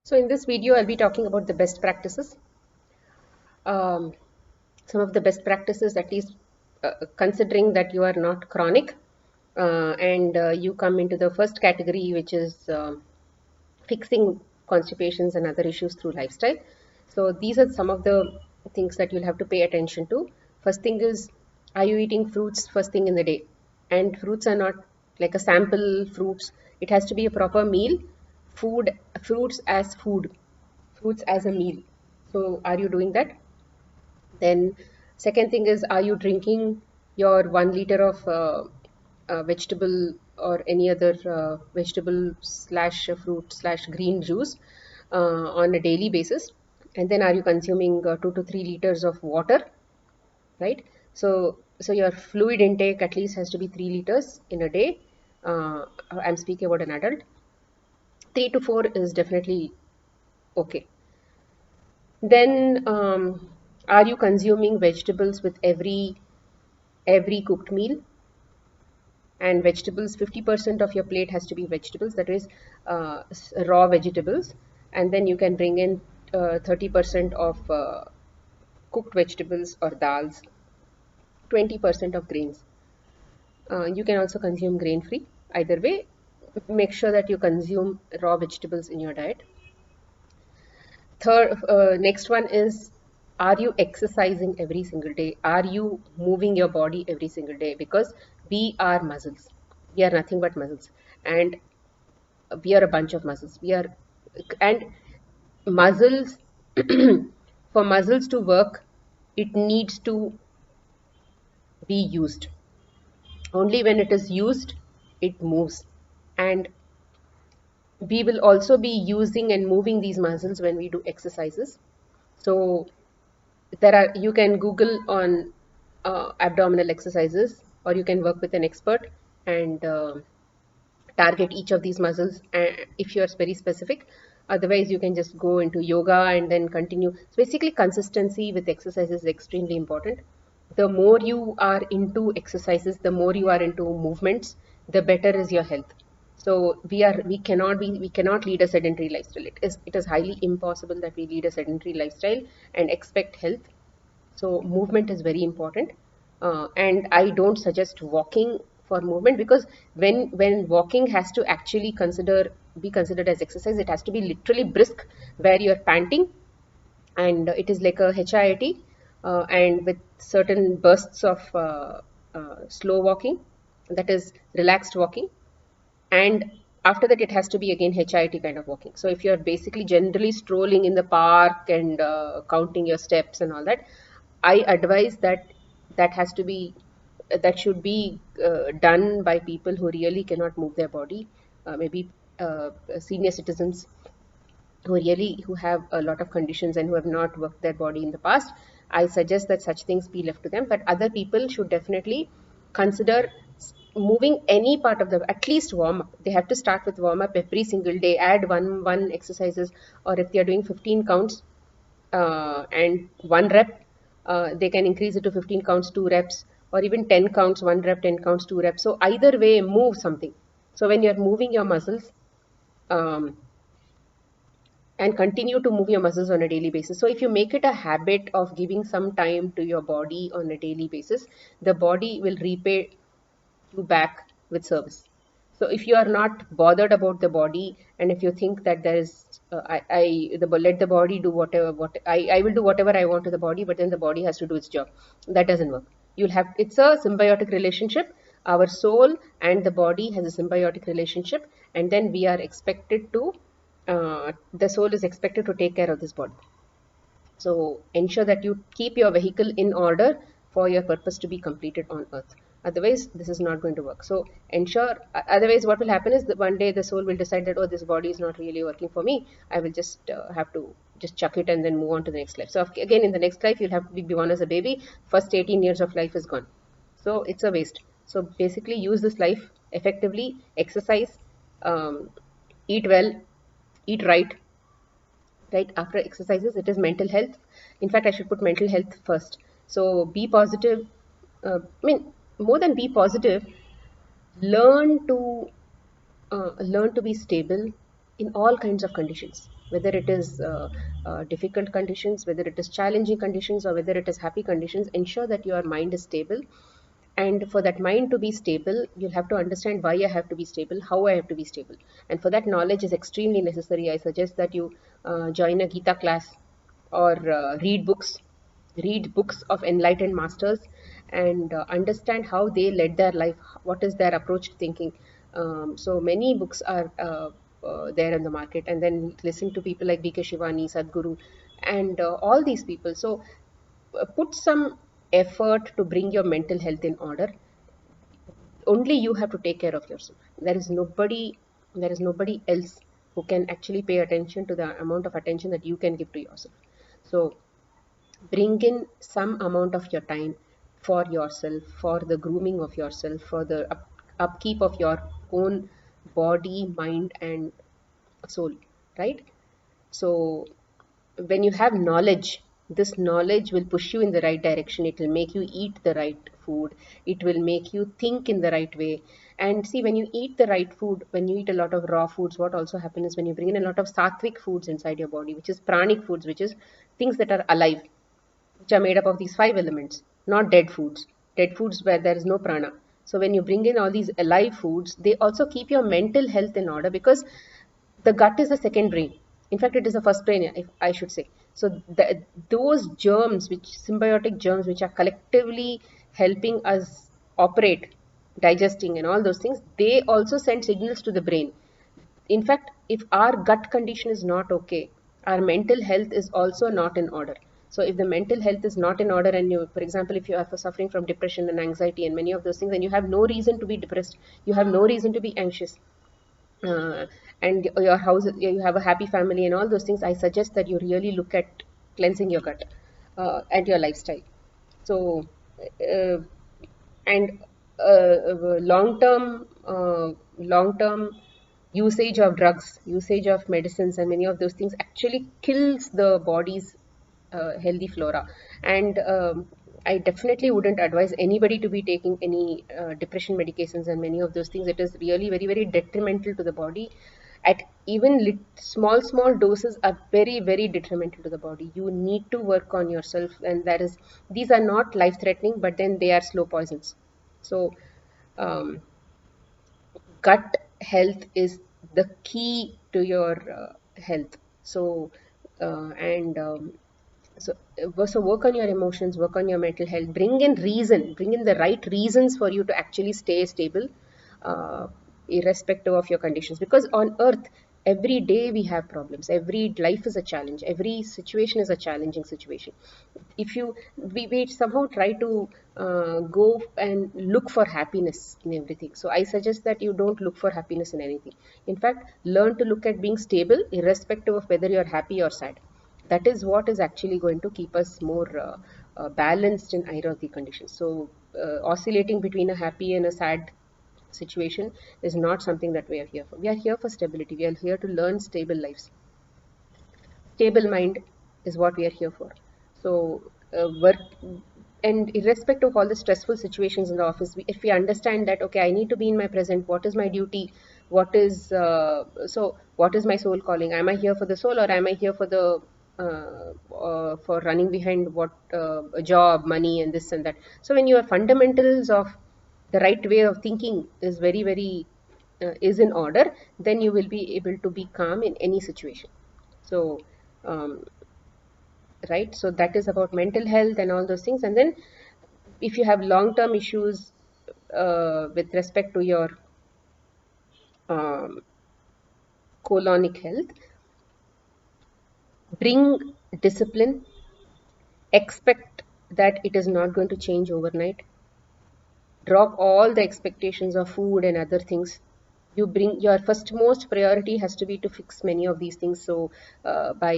So in this video, I'll be talking about the best practices. Um, some of the best practices, at least considering that you are not chronic and you come into the first category, which is fixing constipations and other issues through lifestyle. So these are some of the things that you'll have to pay attention to. First thing is, are you eating fruits first thing in the day? And fruits are not like a sample fruits. It has to be a proper meal. Food, fruits as food, fruits as a meal. So are you doing that? Then second thing is, are you drinking your 1 liter of vegetable or any other vegetable slash fruit slash green juice on a daily basis? And then are you consuming 2 to 3 liters of water, right? So your fluid intake at least has to be 3 liters in a day. I'm speaking about an adult. 3 to 4 is definitely okay. Then, are you consuming vegetables with every cooked meal? And vegetables, 50% of your plate has to be vegetables, that is raw vegetables, and then you can bring in 30% of cooked vegetables or dals, 20% of grains. You can also consume grain free. Either way, make sure that you consume raw vegetables in your diet. Third, next one is, are you exercising every single day? Are you moving your body every single day? Because we are muscles. We are nothing but muscles. And we are a bunch of muscles. And muscles, for muscles to work, it needs to be used. Only when it is used, it moves. And we will also be using and moving these muscles when we do exercises. So there are, you can Google on abdominal exercises, or you can work with an expert and target each of these muscles if you're very specific. Otherwise, you can just go into yoga and then continue. So basically, consistency with exercises is extremely important. The more you are into exercises, the more you are into movements, the better is your health. So we cannot lead a sedentary lifestyle. It is highly impossible that we lead a sedentary lifestyle and expect health. So movement is very important, and I don't suggest walking for movement, because when walking has to actually be considered as exercise, it has to be literally brisk, where you're panting, and it is like a HIIT, and with certain bursts of slow walking, that is relaxed walking, and after that it has to be again HIIT kind of walking. So if you're basically generally strolling in the park and counting your steps and all that, I advise that that should be done by people who really cannot move their body, maybe senior citizens who have a lot of conditions and who have not worked their body in the past. I suggest that such things be left to them, but other people should definitely consider moving any part of the, at least warm up. They have to start with warm up every single day, add one exercises, or if they are doing 15 counts and 1 rep, they can increase it to 15 counts 2 reps, or even 10 counts 1 rep, 10 counts 2 reps. So either way, move something. So when you're moving your muscles, um, and continue to move your muscles on a daily basis. So if you make it a habit of giving some time to your body on a daily basis, the body will repay you back with service. So if you are not bothered about the body, and if you think that there is let the body do I will do whatever I want to the body, but then the body has to do its job, that doesn't work. It's a symbiotic relationship. Our soul and the body has a symbiotic relationship, and then we are expected to the soul is expected to take care of this body. So ensure that you keep your vehicle in order for your purpose to be completed on earth. Otherwise, this is not going to work. So ensure, otherwise what will happen is that one day the soul will decide that, oh, this body is not really working for me. I will just have to just chuck it and then move on to the next life. So again, in the next life, you'll have to be born as a baby. First 18 years of life is gone. So it's a waste. So basically use this life effectively, exercise, um, eat well, eat right after exercises. It is mental health. In fact, I should put mental health first. So be positive. I mean, more than be positive, learn to learn to be stable, in all kinds of conditions, whether it is difficult conditions, whether it is challenging conditions, or whether it is happy conditions. Ensure that your mind is stable. And for that mind to be stable, you'll have to understand why I have to be stable, how I have to be stable. And for that, knowledge is extremely necessary. I suggest that you join a Gita class, or read books of enlightened masters, and understand how they led their life, what is their approach to thinking. So many books are there in the market, and then listen to people like BK Shivani, Sadhguru, and all these people. So put some effort to bring your mental health in order. Only you have to take care of yourself. There is nobody else who can actually pay attention to the amount of attention that you can give to yourself. So bring in some amount of your time for yourself, for the grooming of yourself, for the upkeep of your own body, mind, and soul, right? So when you have knowledge, this knowledge will push you in the right direction. It will make you eat the right food. It will make you think in the right way. And see, when you eat the right food, when you eat a lot of raw foods, what also happens is when you bring in a lot of sattvic foods inside your body, which is pranic foods, which is things that are alive, which are made up of these five elements, not dead foods. Dead foods where there is no prana. So when you bring in all these alive foods, they also keep your mental health in order, because the gut is the second brain. In fact, it is the first brain, if I should say. So those germs, which symbiotic germs, which are collectively helping us operate, digesting, and all those things, they also send signals to the brain. In fact, if our gut condition is not okay, our mental health is also not in order. So if the mental health is not in order, and you, for example, if you are suffering from depression and anxiety and many of those things, then you have no reason to be depressed, you have no reason to be anxious, uh, and your house, you have a happy family and all those things, I suggest that you really look at cleansing your gut and your lifestyle. So uh, and long term usage of drugs, usage of medicines, and many of those things actually kills the body's healthy flora. And I definitely wouldn't advise anybody to be taking any depression medications and many of those things. It is really very, very detrimental to the body. At even small doses are very, very detrimental to the body. You need to work on yourself, and that is, these are not life threatening, but then they are slow poisons. So um, gut health is the key to your health. So and so work on your emotions, work on your mental health, bring in the right reasons for you to actually stay stable, uh, irrespective of your conditions, because on earth every day we have problems, every life is a challenge, every situation is a challenging situation. If you we somehow try to go and look for happiness in everything. So I suggest that you don't look for happiness in anything. In fact, learn to look at being stable irrespective of whether you're happy or sad. That is what is actually going to keep us more balanced in either of the conditions. So oscillating between a happy and a sad situation is not something that we are here for. We are here for stability. We are here to learn stable lives. Stable mind is what we are here for. So work, and irrespective of all the stressful situations in the office, if we understand that, okay, I need to be in my present, what is my duty, what is my soul calling? Am I here for the soul, or am I here for the for running behind what a job, money, and this and that? So when your fundamentals of the right way of thinking is very, very is in order, then you will be able to be calm in any situation. So um, right, so that is about mental health and all those things. And then if you have long term issues with respect to your um, colonic health, bring discipline, expect that it is not going to change overnight. Drop all the expectations of food and other things. You bring your first most priority has to be to fix many of these things. So by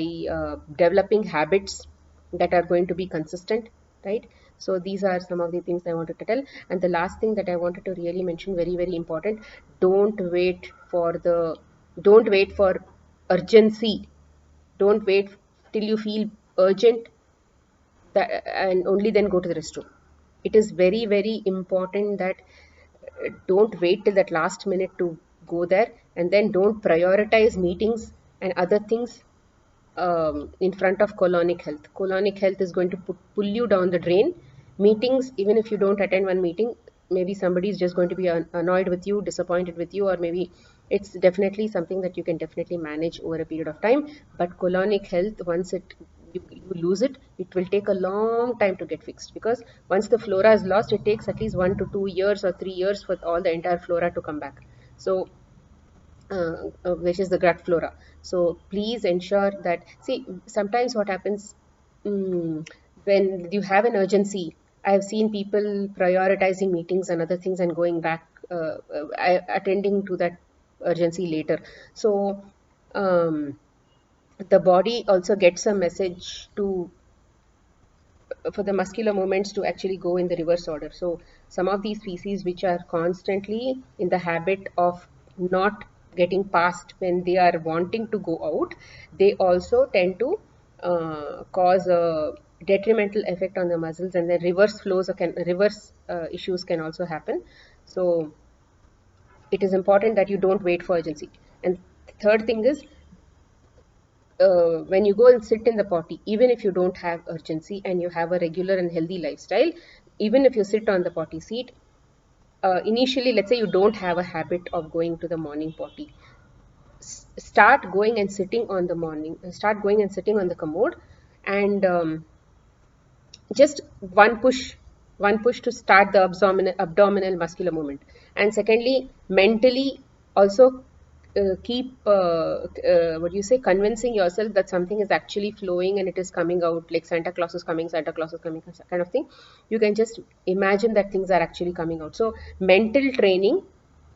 developing habits that are going to be consistent, right? So these are some of the things I wanted to tell. And the last thing that I wanted to really mention, very, very important, don't wait for the don't wait for urgency. Don't wait till you feel urgent, that, and only then go to the restroom. It is very, very important that don't wait till that last minute to go there, and then don't prioritize meetings and other things in front of colonic health. Colonic health is going to pull you down the drain. Meetings, even if you don't attend one meeting, maybe somebody is just going to be annoyed with you, disappointed with you, or maybe it's definitely something that you can definitely manage over a period of time. But colonic health, once you lose it, it will take a long time to get fixed, because once the flora is lost, it takes at least 1 to 2 years or 3 years for all the entire flora to come back. So which is the gut flora. So please ensure that, see, sometimes what happens, when you have an urgency, I've seen people prioritizing meetings and other things and going back, attending to that urgency later. So the body also gets a message to for the muscular movements to actually go in the reverse order. So some of these species which are constantly in the habit of not getting past when they are wanting to go out, they also tend to cause a detrimental effect on the muscles, and then reverse flows or can reverse issues can also happen. So it is important that you don't wait for urgency. And third thing is, when you go and sit in the potty, even if you don't have urgency and you have a regular and healthy lifestyle, even if you sit on the potty seat, initially, let's say you don't have a habit of going to the morning potty, start going and sitting on the commode, and just one push to start the abdominal muscular movement. And secondly, mentally also keep what do you say, convincing yourself that something is actually flowing and it is coming out, like Santa Claus is coming, Santa Claus is coming, kind of thing. You can just imagine that things are actually coming out. So mental training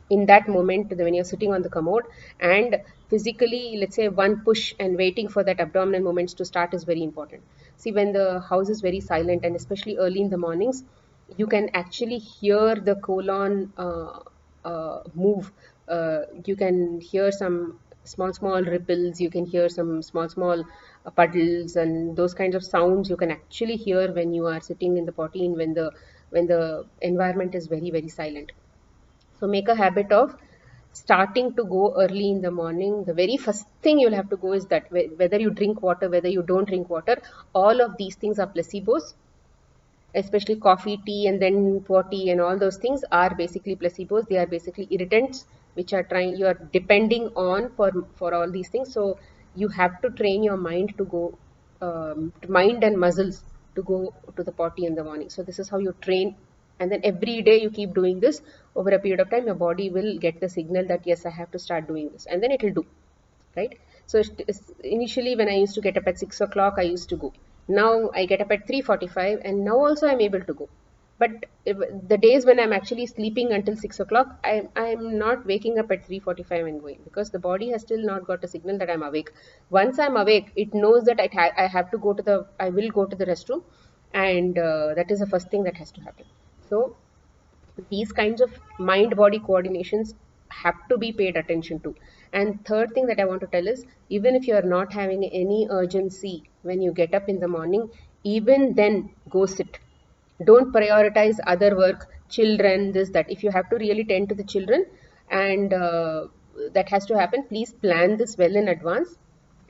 in that moment when you're sitting on the commode, and physically, let's say, one push and waiting for that abdominal movements to start is very important. See, when the house is very silent, and especially early in the mornings, you can actually hear the colon move. You can hear some small ripples, you can hear some small puddles, and those kinds of sounds you can actually hear when you are sitting in the potty, and when the environment is very silent. So make a habit of starting to go early in the morning. The very first thing you'll have to go is that whether you drink water, whether you don't drink water, all of these things are placebos, especially coffee, tea, and then potty, and all those things are basically placebos. They are basically irritants which you are depending on for all these things. So you have to train your mind to go, mind and muscles to go to the potty in the morning. So this is how you train, and then every day you keep doing this. Over a period of time, your body will get the signal that yes, I have to start doing this, and then it will do, right? So initially, when I used to get up at 6 o'clock, I used to go. Now I get up at 3:45, and now also I'm able to go. But the days when I'm actually sleeping until 6 o'clock, I'm not waking up at 3:45 and going, because the body has still not got a signal that I'm awake. Once I'm awake, it knows that I have to I will go to the restroom, and that is the first thing that has to happen. So these kinds of mind body coordinations have to be paid attention to. And third thing that I want to tell is, even if you are not having any urgency when you get up in the morning, even then go sit. Don't prioritize other work, children, this, that. If you have to really tend to the children, and that has to happen, please plan this well in advance,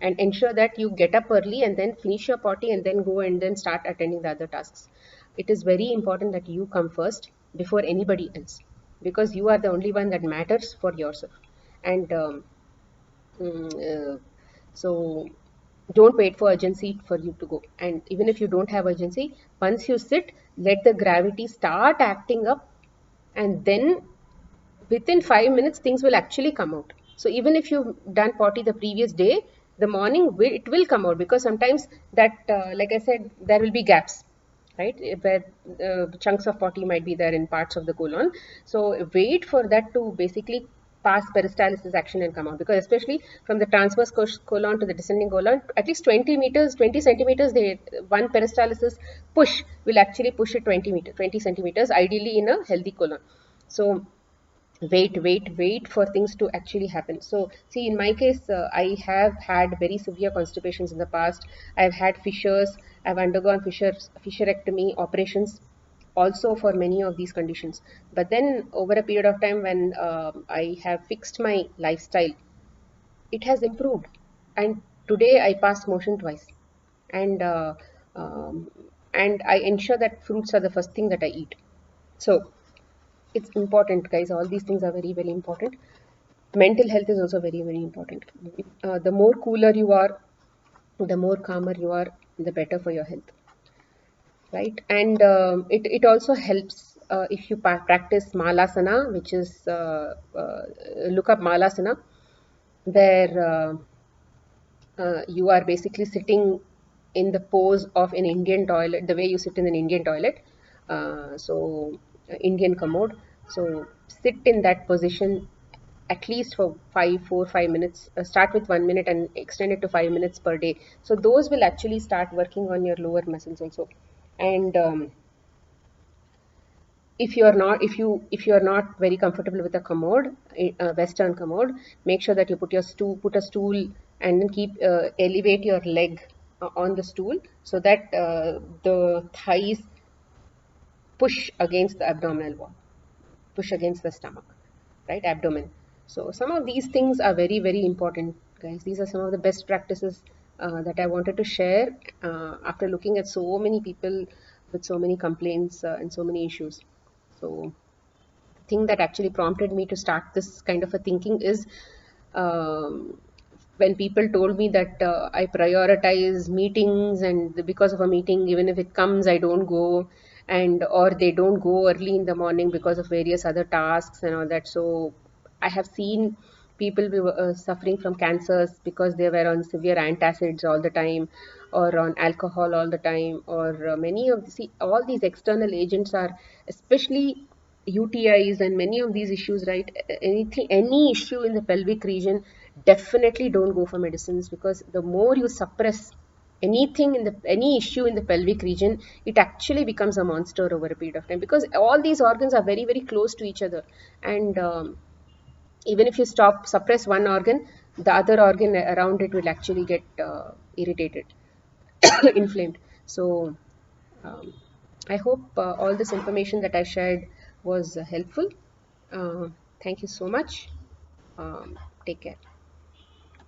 and ensure that you get up early and then finish your potty and then go and then start attending the other tasks. It is very important that you come first before anybody else, because you are the only one that matters for yourself. And mm, uh, so don't wait for urgency for you to go. And even if you don't have urgency, once you sit, let the gravity start acting up, and then within 5 minutes things will actually come out. So even if you've done potty the previous day, the morning it will come out, because sometimes that like I said, there will be gaps, right, where chunks of potty might be there in parts of the colon. So wait for that to basically pass peristalsis action and come out, because especially from the transverse colon to the descending colon, at least 20 meters, 20 centimeters, one peristalsis push will actually push it 20 centimeters, ideally in a healthy colon. So wait for things to actually happen. So see, in my case, I have had very severe constipations in the past. I've had fissures, I've undergone fissurectomy operations, also for many of these conditions. But then over a period of time, when I have fixed my lifestyle, it has improved. And today I pass motion twice, and um, I ensure that fruits are the first thing that I eat. So it's important, guys. All these things are very, very important. Mental health is also very, very important. The more cooler you are, the more calmer you are, the better for your health, right? And it also helps if you practice malasana, which is look up malasana, where you are basically sitting in the pose of an Indian toilet, the way you sit in an Indian toilet. Indian commode. So sit in that position at least for 5 4 5 minutes. Start with 1 minute and extend it to 5 minutes per day. So those will actually start working on your lower muscles also. And if you are not very comfortable with a commode, a western commode, make sure that you put a stool, and then keep elevate your leg on the stool, so that the thighs push against the abdominal wall, push against the stomach, right? Abdomen. So some of these things are very, very important, guys. These are some of the best practices that I wanted to share after looking at so many people with so many complaints and so many issues. So the thing that actually prompted me to start this kind of a thinking is, um, when people told me that I prioritize meetings, and because of a meeting, even if it comes, I don't go, and or they don't go early in the morning because of various other tasks and all that. So I have seen people suffering from cancers because they were on severe antacids all the time, or on alcohol all the time, or many of see, all these external agents are, especially UTIs and many of these issues, right? Any issue in the pelvic region, definitely don't go for medicines, because the more you suppress any issue in the pelvic region, it actually becomes a monster over a period of time, because all these organs are very, very close to each other. And even if you suppress one organ, the other organ around it will actually get irritated, inflamed. So um, I hope all this information that I shared was helpful. uh, Thank you so much. Take care.